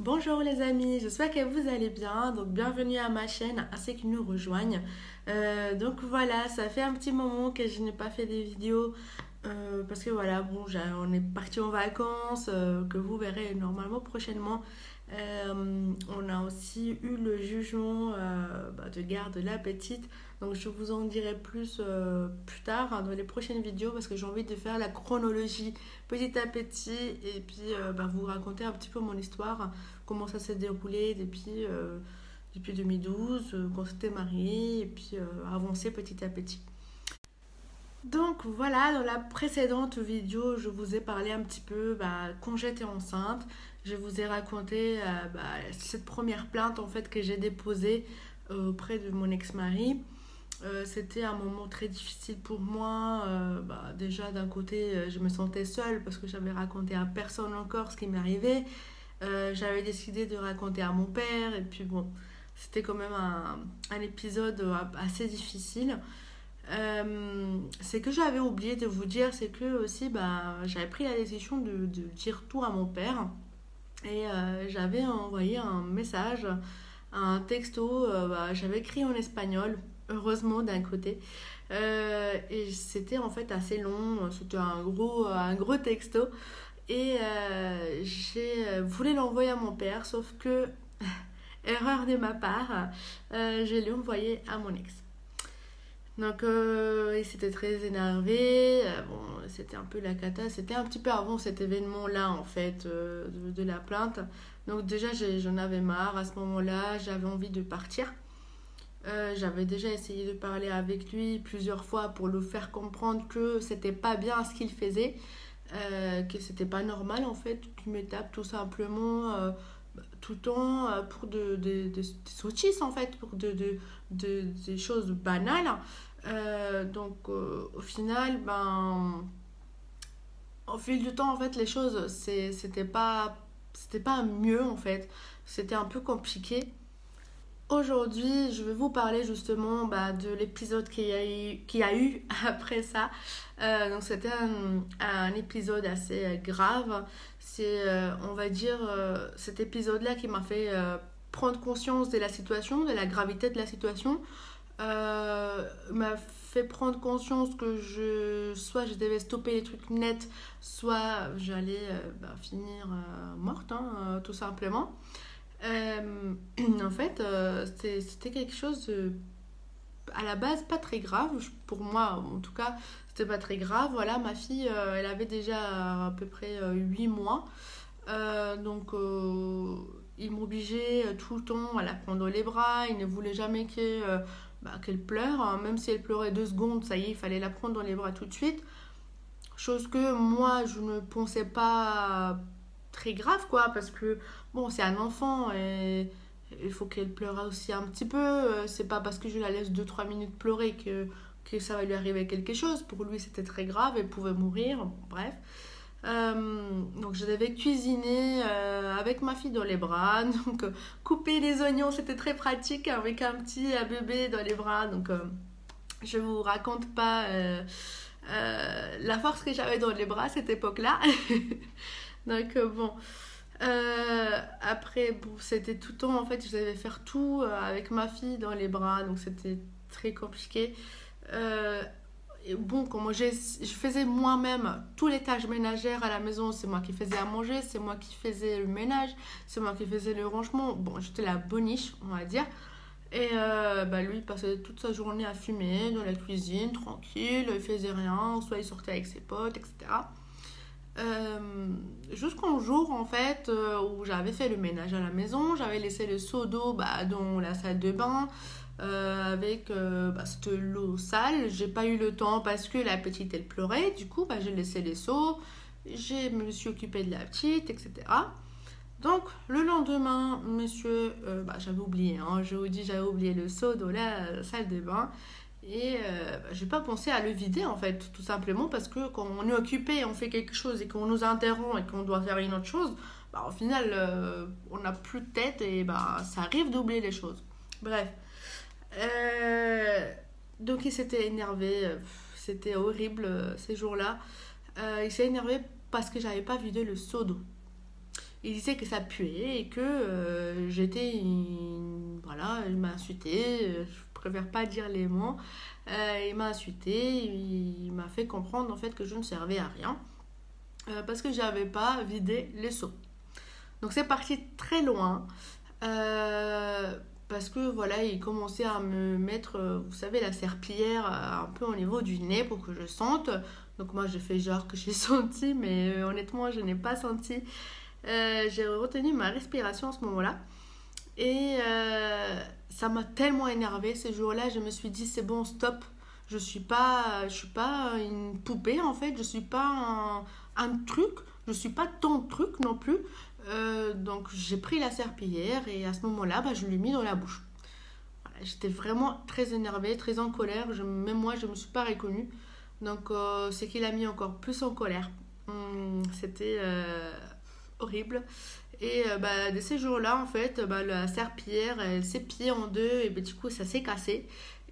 Bonjour les amis, j'espère que vous allez bien. Donc bienvenue à ma chaîne, à ceux qui nous rejoignent. Donc voilà, ça fait un petit moment que je n'ai pas fait des vidéos parce que voilà, bon, on est parti en vacances que vous verrez normalement prochainement. On a aussi eu le jugement de garde de la petite. Donc je vous en dirai plus plus tard dans les prochaines vidéos parce que j'ai envie de faire la chronologie petit à petit et puis vous raconter un petit peu mon histoire, comment ça s'est déroulé depuis 2012, quand on s'était mariés, et puis avancer petit à petit. Donc voilà, dans la précédente vidéo, je vous ai parlé un petit peu quand j'étais enceinte. Je vous ai raconté cette première plainte en fait que j'ai déposée auprès de mon ex-mari. C'était un moment très difficile pour moi. Déjà d'un côté, je me sentais seule parce que j'avais raconté à personne encore ce qui m'arrivait. J'avais décidé de raconter à mon père et puis bon, c'était quand même un épisode assez difficile. C'est que j'avais oublié de vous dire, c'est que aussi j'avais pris la décision de dire tout à mon père et j'avais envoyé un message, un texto, j'avais écrit en espagnol, heureusement d'un côté. Et c'était en fait assez long, c'était un gros texto. Et j'ai voulu l'envoyer à mon père, sauf que, erreur de ma part, je l'ai envoyé à mon ex. Donc il s'était très énervé, bon, c'était un peu la cata, c'était un petit peu avant cet événement-là en fait, de la plainte. Donc déjà j'en avais marre à ce moment-là, j'avais envie de partir. J'avais déjà essayé de parler avec lui plusieurs fois pour lui faire comprendre que c'était pas bien ce qu'il faisait, que c'était pas normal en fait, qu'il me tape tout simplement tout le temps pour des sottises en fait, pour des choses banales. Au final, au fil du temps en fait, les choses c'était pas mieux en fait, c'était un peu compliqué. Aujourd'hui, je vais vous parler justement de l'épisode qu'il y a eu après ça. Donc c'était un épisode assez grave. C'est, on va dire, cet épisode-là qui m'a fait prendre conscience de la situation, de la gravité de la situation. M'a fait prendre conscience que soit je devais stopper les trucs nets, soit j'allais finir morte, hein, tout simplement. Euh, En fait, c'était quelque chose à la base pas très grave. Pour moi, en tout cas, c'était pas très grave. Voilà, ma fille, elle avait déjà à peu près 8 mois. Il m'obligeait tout le temps à la prendre dans les bras. Il ne voulait jamais qu'elle pleure, hein. Même si elle pleurait 2 secondes, ça y est, il fallait la prendre dans les bras tout de suite. Chose que moi, je ne pensais pas très grave, quoi, parce que, bon, c'est un enfant et il faut qu'elle pleure aussi un petit peu. C'est pas parce que je la laisse 2 3 minutes pleurer que ça va lui arriver quelque chose. Pour lui, c'était très grave, elle pouvait mourir, bon, bref. Donc je devais cuisiner avec ma fille dans les bras. Donc couper les oignons, c'était très pratique avec un petit bébé dans les bras. Donc je vous raconte pas la force que j'avais dans les bras à cette époque-là. Donc bon. Après, bon, c'était tout le temps, en fait, je devais faire tout avec ma fille dans les bras, donc c'était très compliqué. Euh, et bon, je faisais moi-même tous les tâches ménagères à la maison, c'est moi qui faisais à manger, c'est moi qui faisais le ménage, c'est moi qui faisais le rangement. Bon, j'étais la boniche, on va dire. Et lui, il passait toute sa journée à fumer dans la cuisine, tranquille, il faisait rien, soit il sortait avec ses potes, etc. Jusqu'au jour en fait où j'avais fait le ménage à la maison, j'avais laissé le seau d'eau dans la salle de bain avec cette l'eau sale. J'ai pas eu le temps parce que la petite elle pleurait, du coup j'ai laissé les seaux, je me suis occupée de la petite, etc. Donc le lendemain, monsieur, j'avais oublié, hein, je vous dis, j'avais oublié le seau dans la salle de bain. Et j'ai pas pensé à le vider en fait, tout simplement parce que quand on est occupé, on fait quelque chose et qu'on nous interrompt et qu'on doit faire une autre chose, au final on n'a plus de tête et ça arrive d'oublier les choses. Bref. Euh, donc il s'était énervé, c'était horrible ces jours-là. Il s'est énervé parce que j'avais pas vidé le seau d'eau. il disait que ça puait et que voilà, il m'a insulté, je préfère pas dire les mots. Il m'a insulté, il m'a fait comprendre en fait que je ne servais à rien parce que j'avais pas vidé les seaux. Donc c'est parti très loin. Parce que voilà, il commençait à me mettre, vous savez, la serpillière un peu au niveau du nez pour que je sente. Donc moi j'ai fait genre que j'ai senti, mais honnêtement je n'ai pas senti. J'ai retenu ma respiration à ce moment-là. Et ça m'a tellement énervée ces jours-là, je me suis dit c'est bon, stop. Je suis pas une poupée en fait, je suis pas un truc, je suis pas ton truc non plus. Donc j'ai pris la serpillière et à ce moment-là, je l'ai mis dans la bouche. Voilà, j'étais vraiment très énervée, très en colère. Même moi, je ne me suis pas reconnue. Donc c'est qu'il a mis encore plus en colère. C'était horrible. Et de ces jours-là, en fait, la serpillière, elle s'est pliée en deux et du coup, ça s'est cassé.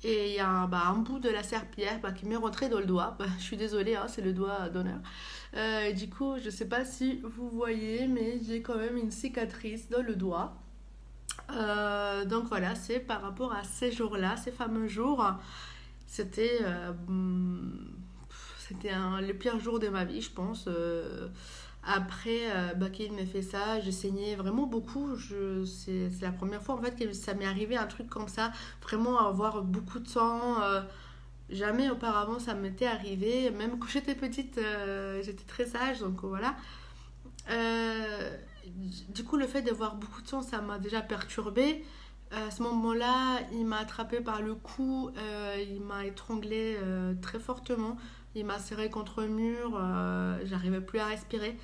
Et il y a un bout de la serpillière qui m'est rentré dans le doigt. Je suis désolée, hein, c'est le doigt d'honneur. Du coup, je ne sais pas si vous voyez, mais j'ai quand même une cicatrice dans le doigt. Donc voilà, c'est par rapport à ces jours-là, ces fameux jours. C'était les pires jours de ma vie, je pense. Après qu'il m'ait fait ça, j'ai saigné vraiment beaucoup. C'est la première fois en fait que ça m'est arrivé un truc comme ça, vraiment avoir beaucoup de sang. Jamais auparavant ça m'était arrivé. Même quand j'étais petite, j'étais très sage, donc voilà. Du coup, le fait d'avoir beaucoup de sang, ça m'a déjà perturbée. À ce moment-là, il m'a attrapée par le cou, il m'a étranglée très fortement. Il m'a serré contre le mur, j'arrivais plus à respirer.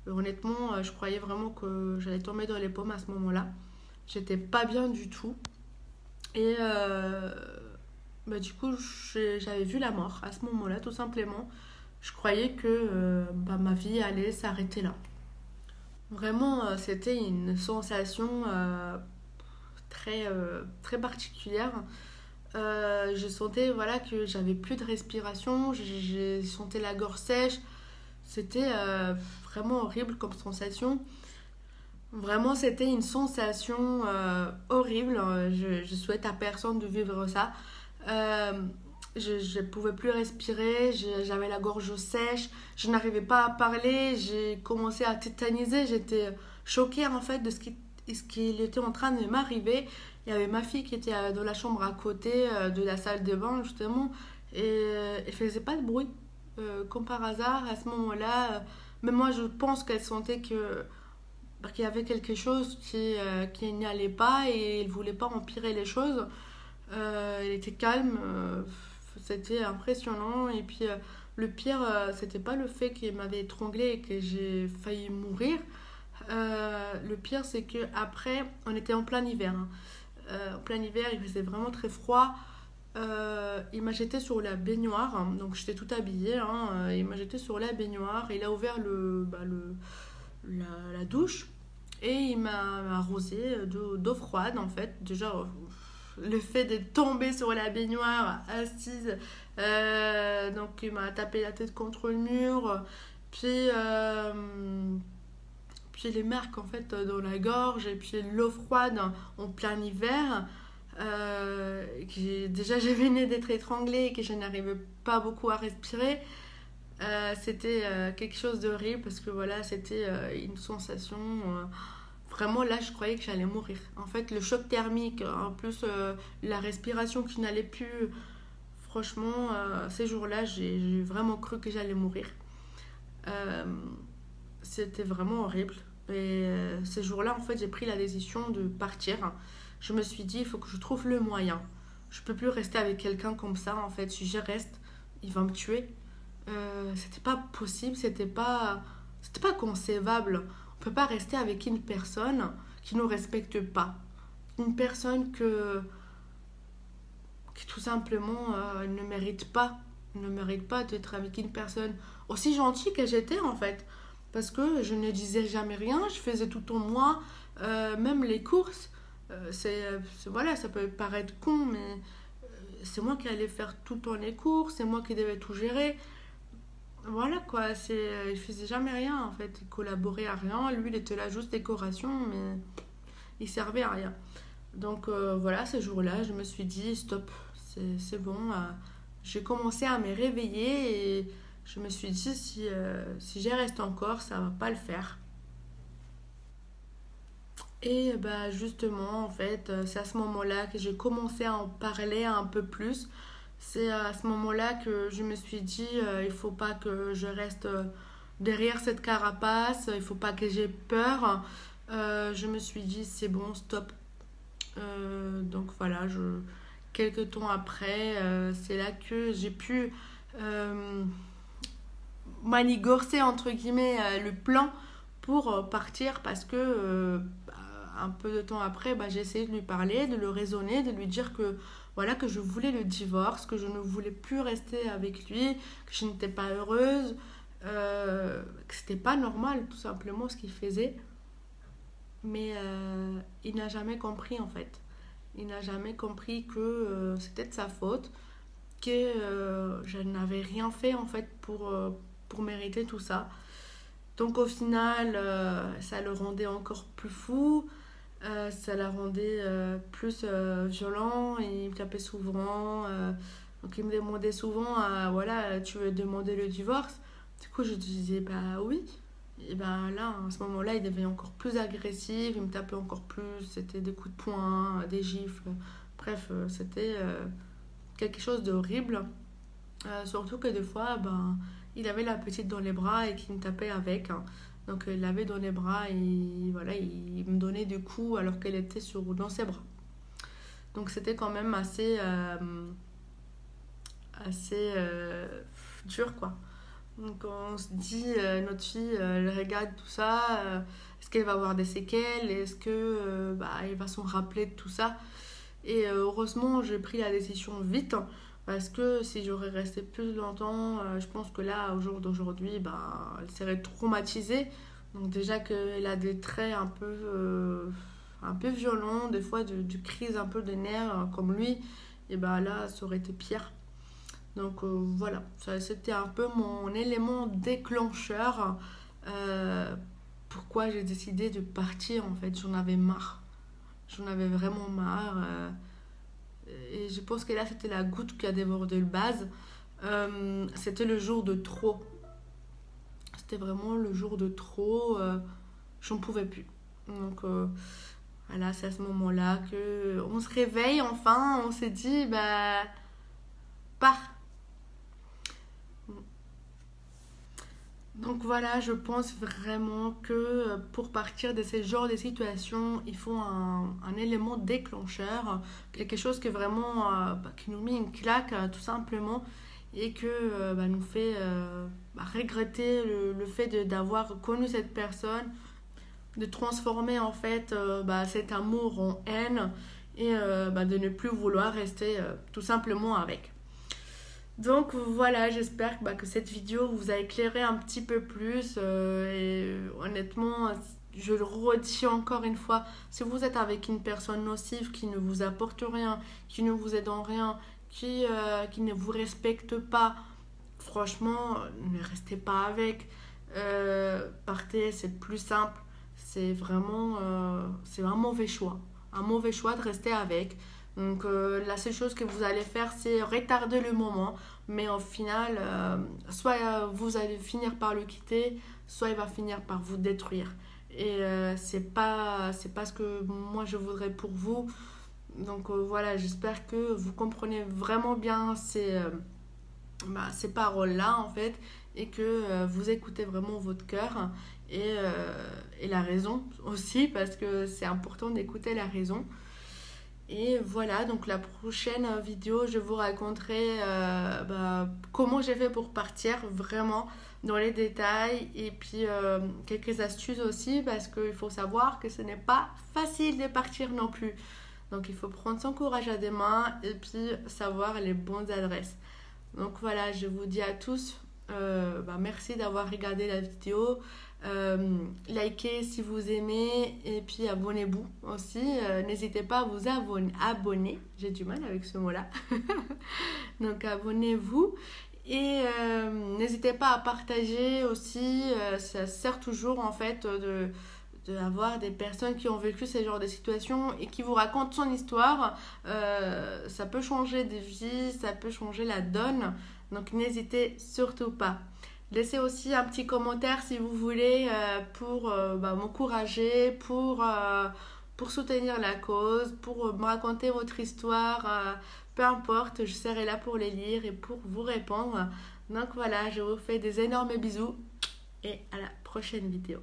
Honnêtement, je croyais vraiment que j'allais tomber dans les pommes à ce moment-là. J'étais pas bien du tout. Et du coup, j'avais vu la mort à ce moment-là, tout simplement. Je croyais que ma vie allait s'arrêter là. Vraiment, c'était une sensation très particulière. Je sentais voilà, que j'avais plus de respiration, je sentais la gorge sèche. C'était vraiment horrible comme sensation. Vraiment, c'était une sensation horrible. Je souhaite à personne de vivre ça. Je ne pouvais plus respirer, j'avais la gorge sèche, je n'arrivais pas à parler, j'ai commencé à tétaniser, j'étais choquée en fait de ce qui était en train de m'arriver. Il y avait ma fille qui était dans la chambre à côté de la salle de bain justement et elle faisait pas de bruit. Comme par hasard, à ce moment-là, même moi je pense qu'elle sentait qu'il y avait quelque chose qui n'y allait pas et elle ne voulait pas empirer les choses. Elle était calme, c'était impressionnant. Et puis le pire, c'était pas le fait qu'il m'avait étranglée et que j'ai failli mourir. Le pire, c'est que après, on était en plein hiver. En plein hiver, il faisait vraiment très froid. Il m'a jeté sur la baignoire, donc j'étais tout habillée. Il m'a jeté sur la baignoire. Il a ouvert la douche et il m'a arrosé d'eau froide en fait. Déjà, le fait de tomber sur la baignoire assise, donc il m'a tapé la tête contre le mur, puis les marques en fait dans la gorge et puis l'eau froide en plein hiver. Déjà je venais d'être étranglée et que je n'arrivais pas beaucoup à respirer. C'était quelque chose d'horrible parce que voilà, c'était une sensation vraiment là je croyais que j'allais mourir. En fait le choc thermique, en plus la respiration qui n'allait plus, franchement ces jours-là j'ai vraiment cru que j'allais mourir. C'était vraiment horrible. Et ces jours-là en fait j'ai pris la décision de partir. Je me suis dit il faut que je trouve le moyen. Je peux plus rester avec quelqu'un comme ça en fait. Si je reste, il va me tuer. C'était pas possible, c'était pas concevable. On peut pas rester avec une personne qui nous respecte pas. Une personne qui tout simplement ne mérite pas d'être avec une personne aussi gentille que j'étais en fait. Parce que je ne disais jamais rien, je faisais tout en moi, même les courses. Voilà, ça peut paraître con, mais c'est moi qui allais faire tout le temps les courses, c'est moi qui devais tout gérer. voilà quoi, il faisait jamais rien en fait, il collaborait à rien, lui il était là juste décoration, mais il servait à rien. Donc voilà, ce jour-là, je me suis dit stop, c'est bon. J'ai commencé à me réveiller et je me suis dit si j'y reste encore, ça va pas le faire. Et bah justement, en fait, c'est à ce moment-là que j'ai commencé à en parler un peu plus. C'est à ce moment-là que je me suis dit, il faut pas que je reste derrière cette carapace, il faut pas que j'ai peur. Je me suis dit, c'est bon, stop. Donc voilà, quelques temps après, c'est là que j'ai pu euh, manigorcer entre guillemets le plan pour partir parce que un peu de temps après, bah, j'ai essayé de lui parler, de le raisonner, de lui dire que voilà que je voulais le divorce, que je ne voulais plus rester avec lui, que je n'étais pas heureuse, que c'était pas normal tout simplement ce qu'il faisait. Mais il n'a jamais compris en fait. Il n'a jamais compris que c'était de sa faute, que je n'avais rien fait en fait pour mériter tout ça. Donc au final, ça le rendait encore plus fou, ça la rendait plus violent, il me tapait souvent, donc il me demandait souvent, voilà, tu veux demander le divorce? Du coup je disais, bah oui. Et ben là, à ce moment-là, il devenait encore plus agressif, il me tapait encore plus, c'était des coups de poing, des gifles, bref, c'était quelque chose d'horrible. Surtout que des fois, ben, il avait la petite dans les bras et qu'il me tapait avec, hein. Donc il l'avait dans les bras et voilà, il me donnait des coups alors qu'elle était dans ses bras. Donc c'était quand même assez dur quoi. Donc on se dit, notre fille, elle regarde tout ça, est-ce qu'elle va avoir des séquelles, est-ce que bah, elle va s'en rappeler de tout ça. Et heureusement, j'ai pris la décision vite, hein, parce que si j'aurais resté plus longtemps, je pense que là, au jour d'aujourd'hui, bah, elle serait traumatisée. Donc déjà qu'elle a des traits un peu violents, des fois du crise un peu de nerfs comme lui, et bah là, ça aurait été pire. Donc voilà, c'était un peu mon élément déclencheur. euh, Pourquoi j'ai décidé de partir en fait. J'en avais marre. J'en avais vraiment marre. Et je pense que là, c'était la goutte qui a dévoré le vase. C'était le jour de trop. C'était vraiment le jour de trop. J'en pouvais plus. Donc voilà, c'est à ce moment-là que on se réveille enfin. On s'est dit, bah, pars. Donc voilà, je pense vraiment que pour partir de ce genre de situations, il faut un élément déclencheur, quelque chose qui vraiment qui nous met une claque tout simplement et que bah, nous fait regretter le fait d'avoir connu cette personne, de transformer en fait cet amour en haine et de ne plus vouloir rester tout simplement avec. Donc voilà, j'espère que cette vidéo vous a éclairé un petit peu plus. Et honnêtement, je le redis encore une fois, si vous êtes avec une personne nocive qui ne vous apporte rien, qui ne vous aide en rien, qui ne vous respecte pas, franchement, ne restez pas avec. Partez, c'est le plus simple. C'est un mauvais choix. Un mauvais choix de rester avec. Donc la seule chose que vous allez faire, c'est retarder le moment. Mais au final, soit vous allez finir par le quitter, soit il va finir par vous détruire. Et c'est pas ce que moi je voudrais pour vous. Donc voilà, j'espère que vous comprenez vraiment bien ces paroles-là en fait. Et que vous écoutez vraiment votre cœur et la raison aussi. Parce que c'est important d'écouter la raison. Et voilà, donc la prochaine vidéo, je vous raconterai comment j'ai fait pour partir vraiment dans les détails et puis quelques astuces aussi parce qu'il faut savoir que ce n'est pas facile de partir non plus. Donc il faut prendre son courage à deux mains et puis savoir les bonnes adresses. Donc voilà, je vous dis à tous, merci d'avoir regardé la vidéo. Likez si vous aimez et puis abonnez-vous aussi. N'hésitez pas à vous abonner. J'ai du mal avec ce mot-là. Donc abonnez-vous N'hésitez pas à partager aussi, ça sert toujours en fait d'avoir des personnes qui ont vécu ce genre de situations et qui vous racontent son histoire. Ça peut changer des vies, ça peut changer la donne. Donc n'hésitez surtout pas. Laissez aussi un petit commentaire si vous voulez pour m'encourager, pour soutenir la cause, pour me raconter votre histoire. Peu importe, je serai là pour les lire et pour vous répondre. Donc voilà, je vous fais des énormes bisous et à la prochaine vidéo.